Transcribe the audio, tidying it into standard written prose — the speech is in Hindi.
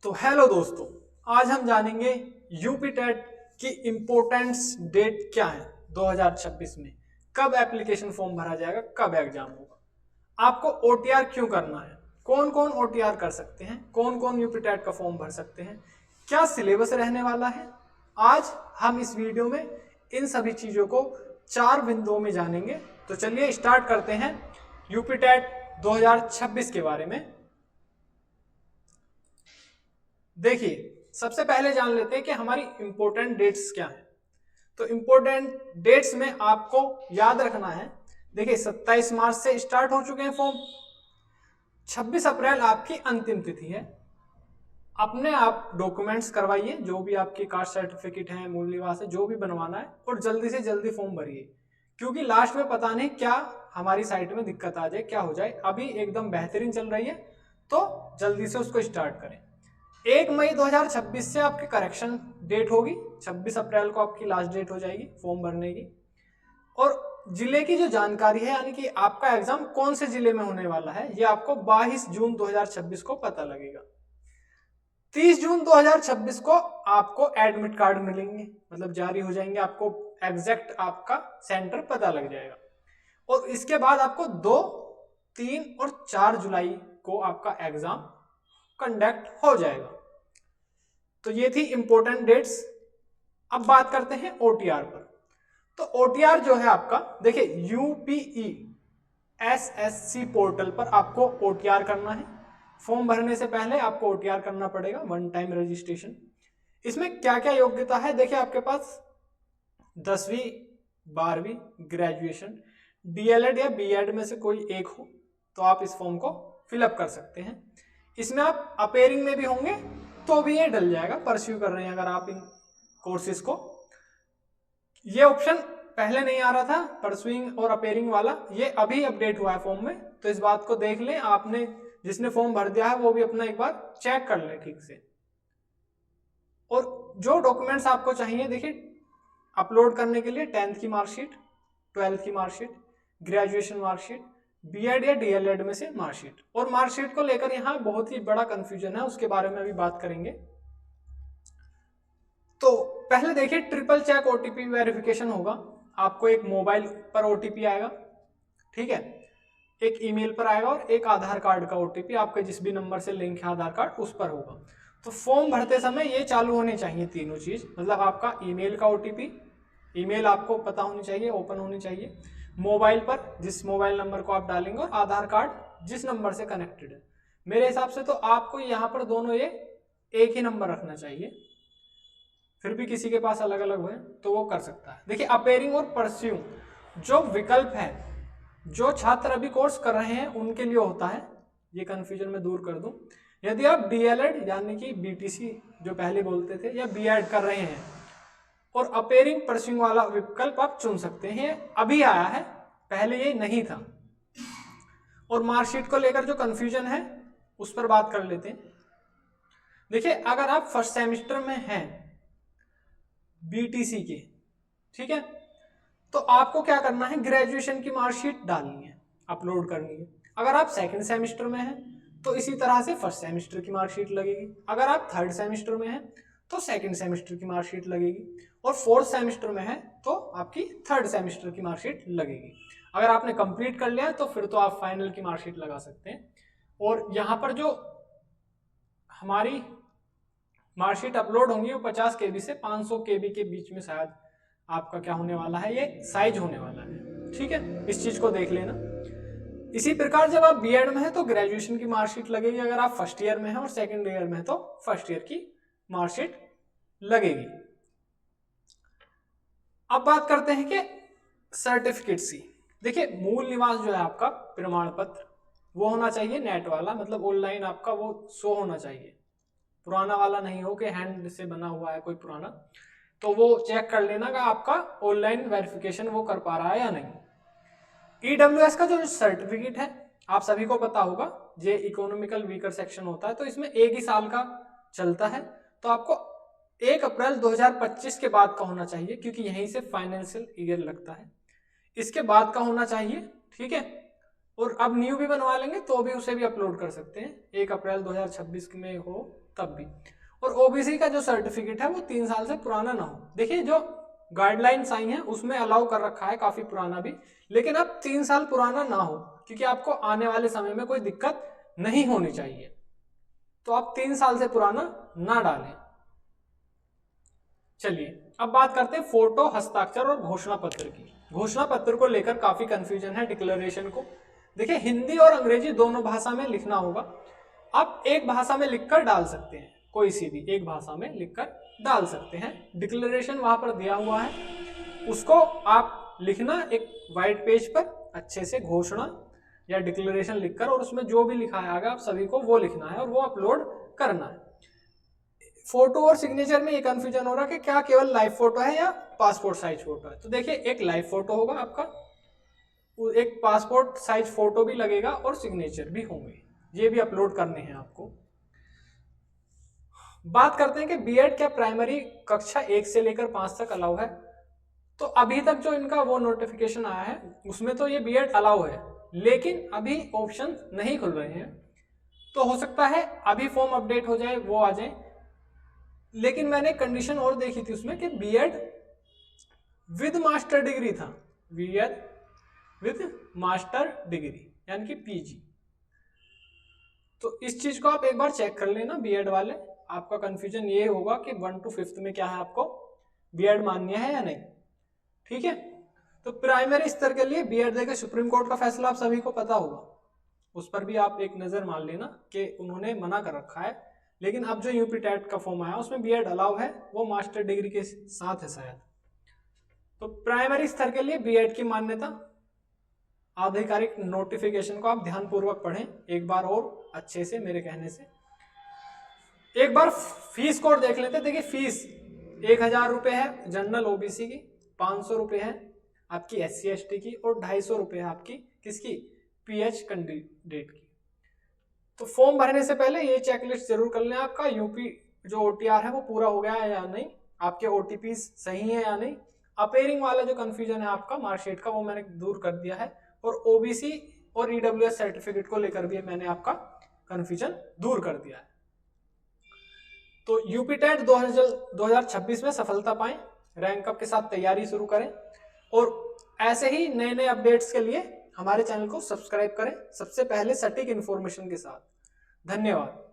तो हेलो दोस्तों, आज हम जानेंगे यूपी टेट की इम्पोर्टेंस डेट क्या है 2026 में। कब एप्लीकेशन फॉर्म भरा जाएगा, कब एग्जाम होगा, आपको ओटीआर क्यों करना है, कौन कौन ओटीआर कर सकते हैं, कौन कौन यूपी टेट का फॉर्म भर सकते हैं, क्या सिलेबस रहने वाला है। आज हम इस वीडियो में इन सभी चीज़ों को 4 बिंदुओं में जानेंगे। तो चलिए स्टार्ट करते हैं यूपी टेट 2026 के बारे में। देखिए, सबसे पहले जान लेते हैं कि हमारी इंपॉर्टेंट डेट्स क्या है। तो इंपॉर्टेंट डेट्स में आपको याद रखना है, देखिए 27 मार्च से स्टार्ट हो चुके हैं फॉर्म, 26 अप्रैल आपकी अंतिम तिथि है। अपने आप डॉक्यूमेंट्स करवाइए, जो भी आपकी कास्ट सर्टिफिकेट है, मूल निवास है, जो भी बनवाना है, और जल्दी से जल्दी फॉर्म भरिए, क्योंकि लास्ट में पता नहीं क्या हमारी साइट में दिक्कत आ जाए, क्या हो जाए। अभी एकदम बेहतरीन चल रही है, तो जल्दी से उसको स्टार्ट करें। 1 मई 2026 से आपकी करेक्शन डेट होगी, 26 अप्रैल को आपकी लास्ट डेट हो जाएगी फॉर्म भरने की। और जिले की जो जानकारी है, यानी कि आपका एग्जाम कौन से जिले में होने वाला है, ये आपको 22 जून 2026 को पता लगेगा। 30 जून 2026 को आपको एडमिट कार्ड मिलेंगे, मतलब जारी हो जाएंगे, आपको एग्जैक्ट आपका सेंटर पता लग जाएगा। और इसके बाद आपको 2, 3 और 4 जुलाई को आपका एग्जाम कंडक्ट हो जाएगा। तो ये थी इंपॉर्टेंट डेट्स। अब बात करते हैं ओटीआर पर। तो ओटीआर जो है आपका, देखिए यूपीई एसएससी पोर्टल पर आपको ओटीआर करना है। फॉर्म भरने से पहले आपको ओटीआर करना पड़ेगा, 1 टाइम रजिस्ट्रेशन। इसमें क्या क्या योग्यता है, देखिए आपके पास 10वीं 12वीं ग्रेजुएशन, डीएलएड या बीएड में से कोई एक हो तो आप इस फॉर्म को फिलअप कर सकते हैं। इसमें आप अपेयरिंग में भी होंगे तो भी ये डल जाएगा, परस्यू कर रहे हैं अगर आप इन कोर्सेज को। ये ऑप्शन पहले नहीं आ रहा था, परस्यूइंग और अपेयरिंग वाला, ये अभी अपडेट हुआ है फॉर्म में, तो इस बात को देख लें। आपने जिसने फॉर्म भर दिया है वो भी अपना एक बार चेक कर ले ठीक से। और जो डॉक्यूमेंट्स आपको चाहिए, देखिए अपलोड करने के लिए 10th की मार्कशीट, 12th की मार्कशीट, ग्रेजुएशन मार्कशीट, बीएड या डीएलएड में से मार्कशीट। और मार्कशीट को लेकर यहाँ बहुत ही बड़ा कंफ्यूजन है, उसके बारे में अभी बात करेंगे। तो पहले देखिए, ट्रिपल चेक ओटीपी वेरिफिकेशन होगा। आपको एक मोबाइल पर ओटीपी आएगा, ठीक है, एक ईमेल पर आएगा, और एक आधार कार्ड का ओटीपी आपके जिस भी नंबर से लिंक है आधार कार्ड उस पर होगा। तो फॉर्म भरते समय ये चालू होनी चाहिए तीनों चीज, मतलब आपका ईमेल का ओटीपी, ईमेल आपको पता होनी चाहिए, ओपन होनी चाहिए, मोबाइल पर जिस मोबाइल नंबर को आप डालेंगे, और आधार कार्ड जिस नंबर से कनेक्टेड है। मेरे हिसाब से तो आपको यहाँ पर दोनों ये एक ही नंबर रखना चाहिए, फिर भी किसी के पास अलग अलग हुए तो वो कर सकता है। देखिए अपेयरिंग और परस्यू जो विकल्प है, जो छात्र अभी कोर्स कर रहे हैं उनके लिए होता है, ये कंफ्यूजन मैं दूर कर दूं। यदि आप डीएलएड यानी कि बीटीसी जो पहले बोलते थे, या बीएड कर रहे हैं, और अपेयरिंग परस्यूइंग वाला विकल्प आप चुन सकते हैं, अभी आया है, पहले ये नहीं था। और मार्कशीट को लेकर जो कंफ्यूजन है उस पर बात कर लेते हैं। देखिए अगर आप फर्स्ट सेमेस्टर में हैं बीटीसी के, ठीक है, तो आपको क्या करना है, ग्रेजुएशन की मार्कशीट डालनी है, अपलोड करनी है। अगर आप सेकंड सेमेस्टर में हैं तो इसी तरह से फर्स्ट सेमेस्टर की मार्कशीट लगेगी। अगर आप थर्ड सेमेस्टर में हैं तो सेकंड सेमेस्टर की मार्कशीट लगेगी, और फोर्थ सेमेस्टर में है तो आपकी थर्ड सेमेस्टर की मार्कशीट लगेगी। अगर आपने कंप्लीट कर लिया तो फिर तो आप फाइनल की मार्कशीट लगा सकते हैं। और यहाँ पर जो हमारी मार्कशीट अपलोड होंगी वो 50 KB से 500 KB के बीच में शायद आपका क्या होने वाला है, ये साइज होने वाला है, ठीक है, इस चीज को देख लेना। इसी प्रकार जब आप बीएड में है तो ग्रेजुएशन की मार्कशीट लगेगी, अगर आप फर्स्ट ईयर में है और सेकंड ईयर में है तो फर्स्ट ईयर की मार्कशीट लगेगी। अब बात करते हैं कि सर्टिफिकेट सी। देखिए मूल निवास जो है आपका प्रमाण पत्र वो होना चाहिए नेट वाला, मतलब ऑनलाइन आपका वो शो होना चाहिए, पुराना वाला नहीं हो कि हैंड से बना हुआ है कोई पुराना, तो वो चेक कर लेना कि आपका ऑनलाइन वेरिफिकेशन वो कर पा रहा है या नहीं। ईडब्ल्यूएस का जो सर्टिफिकेट है आप सभी को पता होगा, ये इकोनॉमिकल वीकर सेक्शन होता है, तो इसमें 1 ही साल का चलता है, तो आपको 1 अप्रैल 2025 के बाद का होना चाहिए, क्योंकि यहीं से फाइनेंशियल ईयर लगता है, इसके बाद का होना चाहिए, ठीक है। और अब न्यू भी बनवा लेंगे तो भी उसे भी अपलोड कर सकते हैं, 1 अप्रैल 2026 में हो तब भी। और ओबीसी का जो सर्टिफिकेट है वो 3 साल से पुराना ना हो। देखिए जो गाइडलाइंस आई हैं उसमें अलाउ कर रखा है काफी पुराना भी, लेकिन अब 3 साल पुराना ना हो, क्योंकि आपको आने वाले समय में कोई दिक्कत नहीं होनी चाहिए, तो आप 3 साल से पुराना ना डालें। चलिए अब बात करते हैं फोटो, हस्ताक्षर और घोषणा पत्र की। घोषणा पत्र को लेकर काफी कंफ्यूजन है डिक्लेरेशन को। देखिए हिंदी और अंग्रेजी दोनों भाषा में लिखना होगा। आप एक भाषा में लिखकर डाल सकते हैं, कोई सी भी एक भाषा में लिखकर डाल सकते हैं। डिक्लेरेशन वहां पर दिया हुआ है, उसको आप लिखना एक वाइट पेज पर अच्छे से, घोषणा या डिक्लेरेशन लिखकर, और उसमें जो भी लिखा है आप सभी को वो लिखना है और वो अपलोड करना है। फोटो और सिग्नेचर में ये कंफ्यूजन हो रहा है कि क्या केवल लाइव फोटो है या पासपोर्ट साइज फोटो है। तो देखिए एक लाइव फोटो होगा आपका, एक पासपोर्ट साइज फोटो भी लगेगा और सिग्नेचर भी होंगे, ये भी अपलोड करने हैं आपको। बात करते हैं कि बीएड क्या प्राइमरी कक्षा 1 से लेकर 5 तक अलाउ है। तो अभी तक जो इनका वो नोटिफिकेशन आया है उसमें तो ये बीएड अलाउ है, लेकिन अभी ऑप्शन नहीं खुल रहे हैं। तो हो सकता है अभी फॉर्म अपडेट हो जाए, वो आ जाए। लेकिन मैंने कंडीशन और देखी थी उसमें कि बीएड विद मास्टर डिग्री था, बीएड विद मास्टर डिग्री यानी कि पीजी। तो इस चीज को आप एक बार चेक कर लेना बीएड वाले, आपका कंफ्यूजन ये होगा कि 1 to 5th में क्या है, आपको बीएड मान्य है या नहीं। ठीक है, तो प्राइमरी स्तर के लिए बीएड देखिए सुप्रीम कोर्ट का फैसला आप सभी को पता होगा, उस पर भी आप एक नजर मार लेना कि उन्होंने मना कर रखा है। लेकिन अब जो यूपी टेट का फॉर्म आया उसमें बीएड अलाउ है, वो मास्टर डिग्री के साथ है शायद। तो प्राइमरी स्तर के लिए बीएड की मान्यता, आधिकारिक नोटिफिकेशन को आप ध्यानपूर्वक पढ़ें एक बार और अच्छे से, मेरे कहने से। एक बार फीस कोड देख लेते। देखिए फीस 1000 रुपये है जनरल ओबीसी की, 500 रुपये है आपकी SC ST की, और 250 रुपये है आपकी किसकी, PH कैंडिडेट की। तो फॉर्म भरने से पहले ये चेकलिस्ट जरूर कर लें, आपका यूपी जो OTR है वो पूरा हो गया है या नहीं, आपके OTPs सही है या नहीं। अपेयरिंग वाला जो कंफ्यूजन है आपका मार्कशीट का, वो मैंने दूर कर दिया है, और OBC और EWS सर्टिफिकेट को लेकर भी मैंने आपका कंफ्यूजन दूर कर दिया है। तो यूपी टेट 2026 में सफलता पाएं, रैंक अप के साथ तैयारी शुरू करें, और ऐसे ही नए नए अपडेट्स के लिए हमारे चैनल को सब्सक्राइब करें सबसे पहले सटीक इन्फॉर्मेशन के साथ। धन्यवाद।